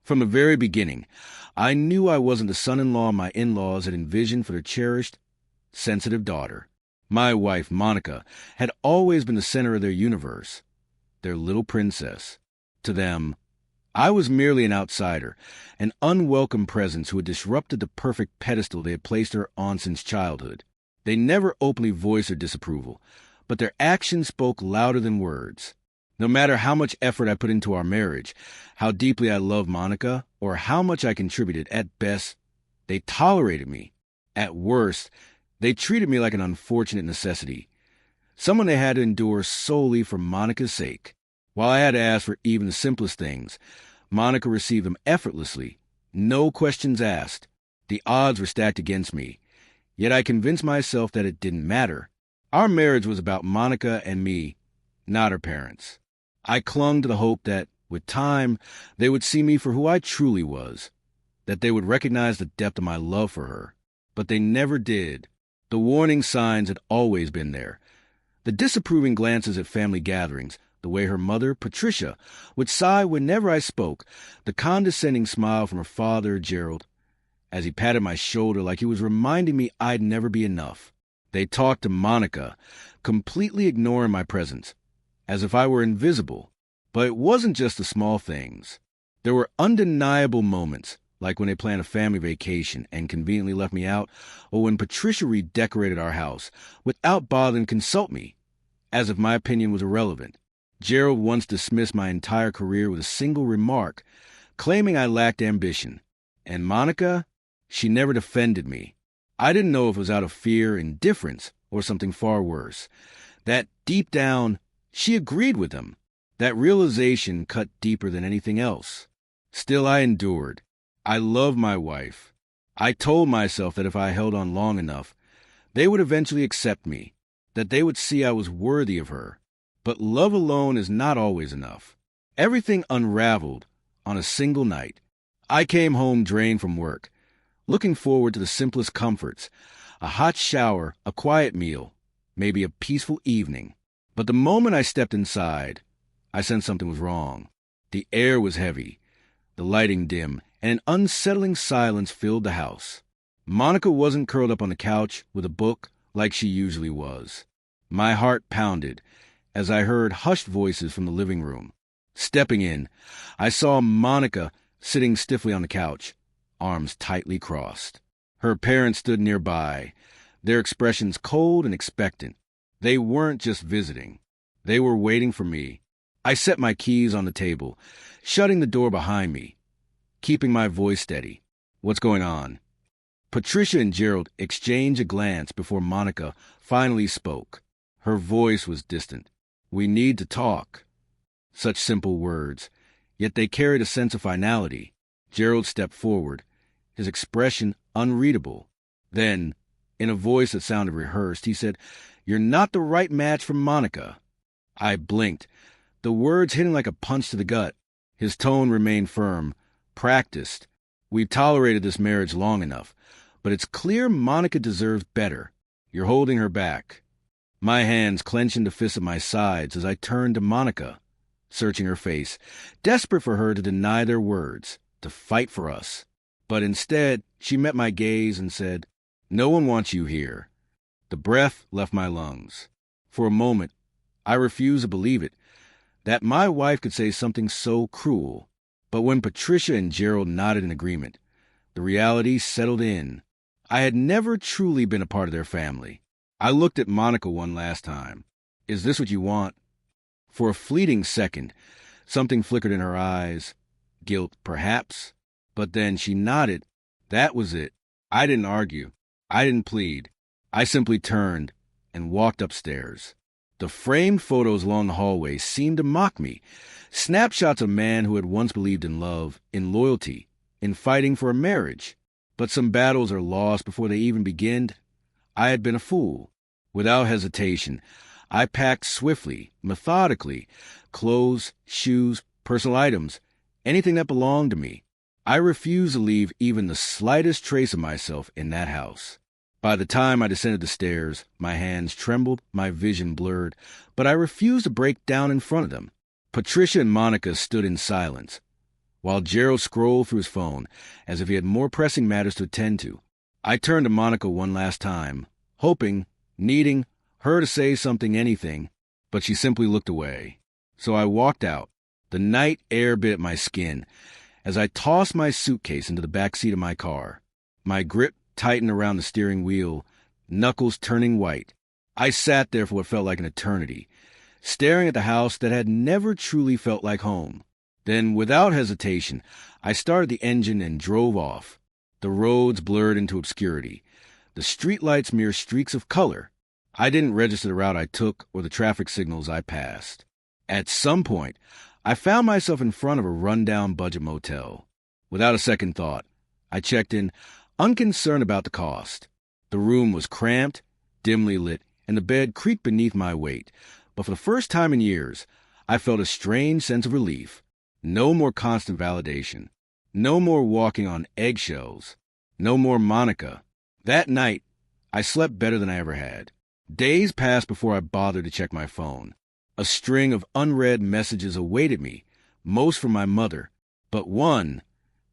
From the very beginning, I knew I wasn't the son-in-law my in-laws had envisioned for their cherished, sensitive daughter. My wife, Monica, had always been the center of their universe, their little princess. To them, I was merely an outsider, an unwelcome presence who had disrupted the perfect pedestal they had placed her on since childhood. They never openly voiced their disapproval, but their actions spoke louder than words. No matter how much effort I put into our marriage, how deeply I loved Monica, or how much I contributed, at best, they tolerated me. At worst, they treated me like an unfortunate necessity, someone they had to endure solely for Monica's sake. While I had to ask for even the simplest things, Monica received them effortlessly, no questions asked. The odds were stacked against me, yet I convinced myself that it didn't matter. Our marriage was about Monica and me, not her parents. I clung to the hope that, with time, they would see me for who I truly was, that they would recognize the depth of my love for her. But they never did. The warning signs had always been there. The disapproving glances at family gatherings, the way her mother, Patricia, would sigh whenever I spoke, the condescending smile from her father, Gerald, as he patted my shoulder like he was reminding me I'd never be enough. They talked to Monica, completely ignoring my presence, as if I were invisible. But it wasn't just the small things. There were undeniable moments, like when they planned a family vacation and conveniently left me out, or when Patricia redecorated our house without bothering to consult me, as if my opinion was irrelevant. Gerald once dismissed my entire career with a single remark, claiming I lacked ambition. And Monica, she never defended me. I didn't know if it was out of fear, indifference, or something far worse. That deep down, she agreed with them. That realization cut deeper than anything else. Still, I endured. I loved my wife. I told myself that if I held on long enough, they would eventually accept me, that they would see I was worthy of her. But love alone is not always enough. Everything unraveled on a single night. I came home drained from work, looking forward to the simplest comforts, a hot shower, a quiet meal, maybe a peaceful evening. But the moment I stepped inside, I sensed something was wrong. The air was heavy, the lighting dim, and an unsettling silence filled the house. Monica wasn't curled up on the couch with a book like she usually was. My heart pounded as I heard hushed voices from the living room. Stepping in, I saw Monica sitting stiffly on the couch, arms tightly crossed. Her parents stood nearby, their expressions cold and expectant. They weren't just visiting. They were waiting for me. I set my keys on the table, shutting the door behind me, keeping my voice steady. "What's going on?" Patricia and Gerald exchanged a glance before Monica finally spoke. Her voice was distant. "We need to talk." Such simple words, yet they carried a sense of finality. Gerald stepped forward, his expression unreadable. Then, in a voice that sounded rehearsed, he said, "You're not the right match for Monica." I blinked, the words hitting like a punch to the gut. His tone remained firm, practiced. "We've tolerated this marriage long enough, but it's clear Monica deserves better. You're holding her back." My hands clenched into fists at my sides as I turned to Monica, searching her face, desperate for her to deny their words, to fight for us. But instead, she met my gaze and said, "No one wants you here." The breath left my lungs. For a moment, I refused to believe it, that my wife could say something so cruel. But when Patricia and Gerald nodded in agreement, the reality settled in. I had never truly been a part of their family. I looked at Monica one last time. "Is this what you want?" For a fleeting second, something flickered in her eyes. Guilt, perhaps. But then she nodded. That was it. I didn't argue. I didn't plead. I simply turned and walked upstairs. The framed photos along the hallway seemed to mock me. Snapshots of a man who had once believed in love, in loyalty, in fighting for a marriage. But some battles are lost before they even begin. I had been a fool. Without hesitation, I packed swiftly, methodically, clothes, shoes, personal items, anything that belonged to me. I refused to leave even the slightest trace of myself in that house. By the time I descended the stairs, my hands trembled, my vision blurred, but I refused to break down in front of them. Patricia and Monica stood in silence, while Gerald scrolled through his phone as if he had more pressing matters to attend to. I turned to Monica one last time, hoping, needing her to say something, anything, but she simply looked away. So I walked out. The night air bit at my skin as I tossed my suitcase into the back seat of my car. My grip tightened around the steering wheel, knuckles turning white. I sat there for what felt like an eternity, staring at the house that had never truly felt like home. Then, without hesitation, I started the engine and drove off. The roads blurred into obscurity, the streetlights mere streaks of color. I didn't register the route I took or the traffic signals I passed. At some point, I found myself in front of a rundown budget motel. Without a second thought, I checked in, unconcerned about the cost. The room was cramped, dimly lit, and the bed creaked beneath my weight. But for the first time in years, I felt a strange sense of relief. No more constant validation. No more walking on eggshells. No more Monica. That night, I slept better than I ever had. Days passed before I bothered to check my phone. A string of unread messages awaited me, most from my mother, but one,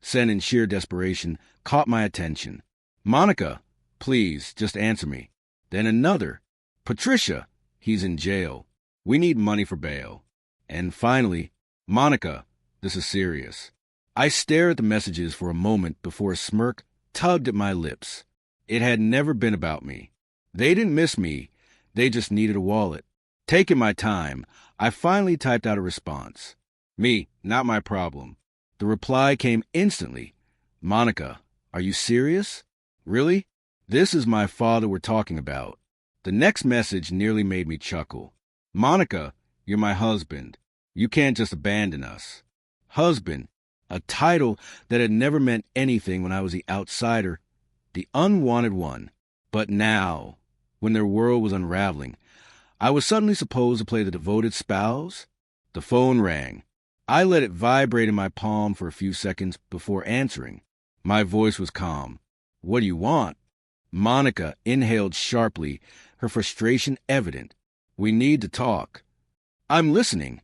sent in sheer desperation, caught my attention. "Monica, please, just answer me." Then another. "Patricia, he's in jail. We need money for bail." And finally, "Monica, this is serious." I stared at the messages for a moment before a smirk tugged at my lips. It had never been about me. They didn't miss me. They just needed a wallet. Taking my time, I finally typed out a response. "Me, not my problem." The reply came instantly. "Monica, are you serious? Really? This is my father we're talking about." The next message nearly made me chuckle. "Monica, you're my husband. You can't just abandon us." Husband, a title that had never meant anything when I was the outsider, the unwanted one. But now, when their world was unraveling, I was suddenly supposed to play the devoted spouse? The phone rang. I let it vibrate in my palm for a few seconds before answering. My voice was calm. "What do you want?" Monica inhaled sharply, her frustration evident. "We need to talk." "I'm listening,"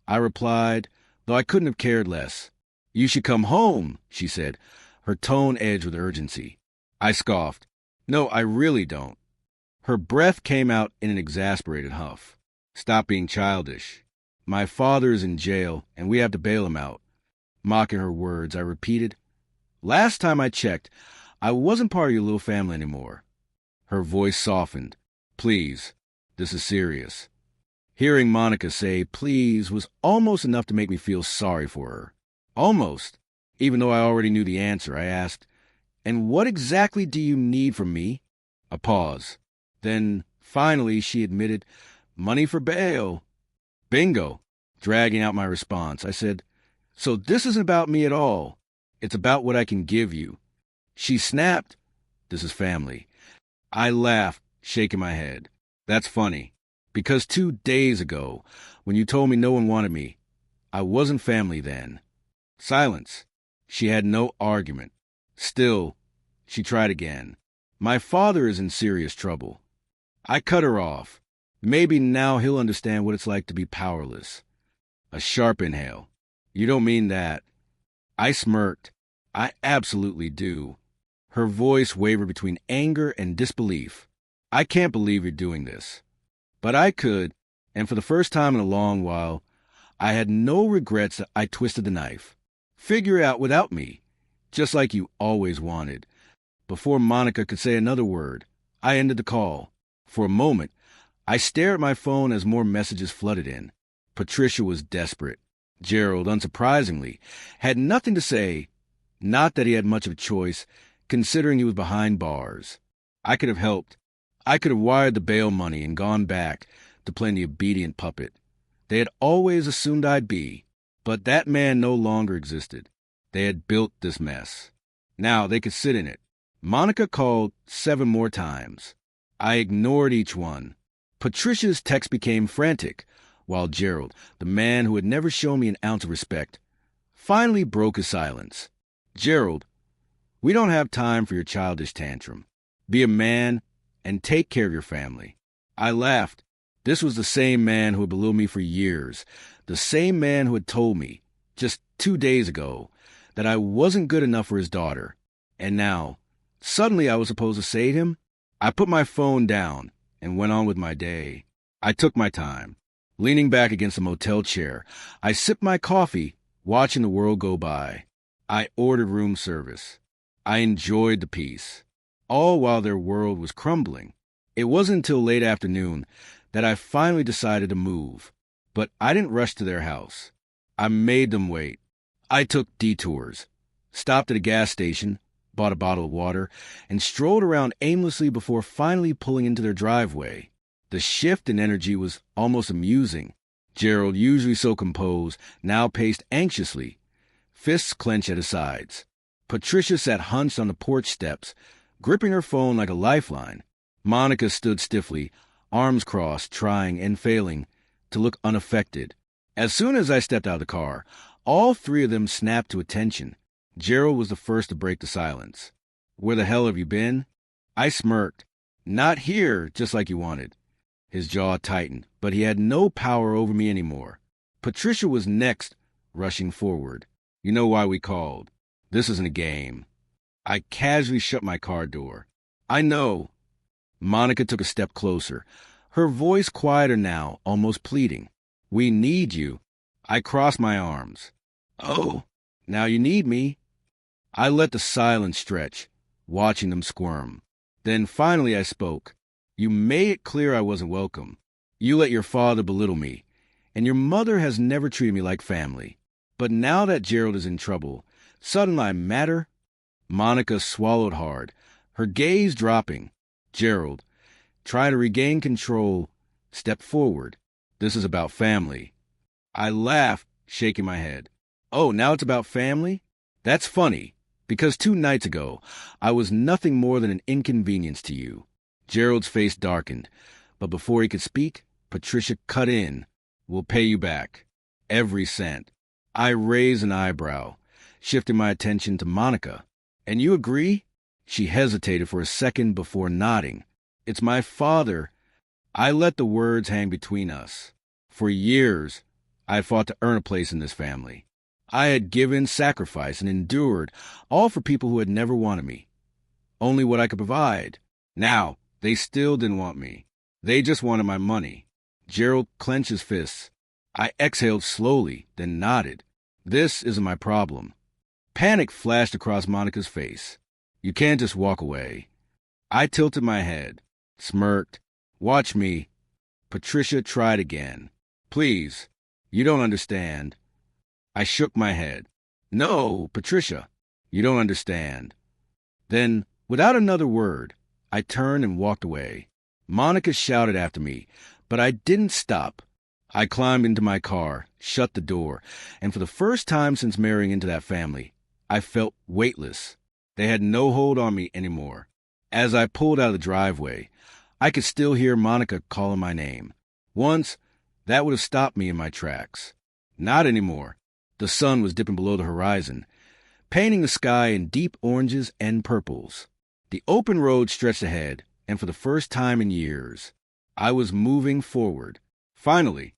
I replied, though I couldn't have cared less. "You should come home," she said, her tone edged with urgency. I scoffed. "No, I really don't." Her breath came out in an exasperated huff. "Stop being childish. My father is in jail, and we have to bail him out." Mocking her words, I repeated, "Last time I checked, I wasn't part of your little family anymore." Her voice softened. "Please, this is serious." Hearing Monica say "please" was almost enough to make me feel sorry for her. Almost. Even though I already knew the answer, I asked, "And what exactly do you need from me?" A pause. Then, finally, she admitted, "Money for bail." Bingo. Dragging out my response, I said, "So this isn't about me at all. It's about what I can give you." She snapped, "This is family." I laughed, shaking my head. "That's funny, because 2 days ago, when you told me no one wanted me, I wasn't family then." Silence. She had no argument. Still, she tried again. "My father is in serious trouble." I cut her off. Maybe now he'll understand what it's like to be powerless. A sharp inhale. "You don't mean that." I smirked. "I absolutely do." Her voice wavered between anger and disbelief. "I can't believe you're doing this." But I could, and for the first time in a long while, I had no regrets that I twisted the knife. "Figure it out without me, just like you always wanted." Before Monica could say another word, I ended the call. For a moment, I stared at my phone as more messages flooded in. Patricia was desperate. Gerald, unsurprisingly, had nothing to say. Not that he had much of a choice, considering he was behind bars. I could have helped. I could have wired the bail money and gone back to playing the obedient puppet. They had always assumed I'd be, but that man no longer existed. They had built this mess. Now they could sit in it. Monica called 7 more times. I ignored each one. Patricia's text became frantic, while Gerald, the man who had never shown me an ounce of respect, finally broke his silence. "Gerald, we don't have time for your childish tantrum. Be a man and take care of your family." I laughed. This was the same man who had belittled me for years, the same man who had told me, just 2 days ago, that I wasn't good enough for his daughter. And now, suddenly I was supposed to save him? I put my phone down and went on with my day. I took my time. Leaning back against a motel chair, I sipped my coffee, watching the world go by. I ordered room service. I enjoyed the peace, all while their world was crumbling. It wasn't until late afternoon that I finally decided to move, but I didn't rush to their house. I made them wait. I took detours, stopped at a gas station, bought a bottle of water, and strolled around aimlessly before finally pulling into their driveway. The shift in energy was almost amusing. Gerald, usually so composed, now paced anxiously, fists clenched at his sides. Patricia sat hunched on the porch steps, gripping her phone like a lifeline. Monica stood stiffly, arms crossed, trying and failing to look unaffected. As soon as I stepped out of the car, all three of them snapped to attention. Gerald was the first to break the silence. "Where the hell have you been?" I smirked. "Not here, just like you wanted." His jaw tightened, but he had no power over me anymore. Patricia was next, rushing forward. "You know why we called. This isn't a game." I casually shut my car door. "I know." Monica took a step closer, her voice quieter now, almost pleading. "We need you." I crossed my arms. "Oh, now you need me." I let the silence stretch, watching them squirm. Then finally I spoke. "You made it clear I wasn't welcome. You let your father belittle me, and your mother has never treated me like family. But now that Gerald is in trouble, suddenly I matter." Monica swallowed hard, her gaze dropping. Gerald, trying to regain control, stepped forward. "This is about family." I laughed, shaking my head. "Oh, now it's about family? That's funny, because 2 nights ago, I was nothing more than an inconvenience to you." Gerald's face darkened, but before he could speak, Patricia cut in. "We'll pay you back. Every cent." I raised an eyebrow, shifting my attention to Monica. "And you agree?" She hesitated for a second before nodding. "It's my father." I let the words hang between us. For years, I had fought to earn a place in this family. I had given, sacrificed, and endured, all for people who had never wanted me. Only what I could provide. Now, they still didn't want me. They just wanted my money. Gerald clenched his fists. I exhaled slowly, then nodded. "This isn't my problem." Panic flashed across Monica's face. "You can't just walk away." I tilted my head, smirked. "Watch me." Patricia tried again. "Please, you don't understand." I shook my head. "No, Patricia, you don't understand." Then, without another word, I turned and walked away. Monica shouted after me, but I didn't stop. I climbed into my car, shut the door, and for the first time since marrying into that family, I felt weightless. They had no hold on me anymore. As I pulled out of the driveway, I could still hear Monica calling my name. Once, that would have stopped me in my tracks. Not anymore. The sun was dipping below the horizon, painting the sky in deep oranges and purples. The open road stretched ahead, and for the first time in years, I was moving forward. Finally,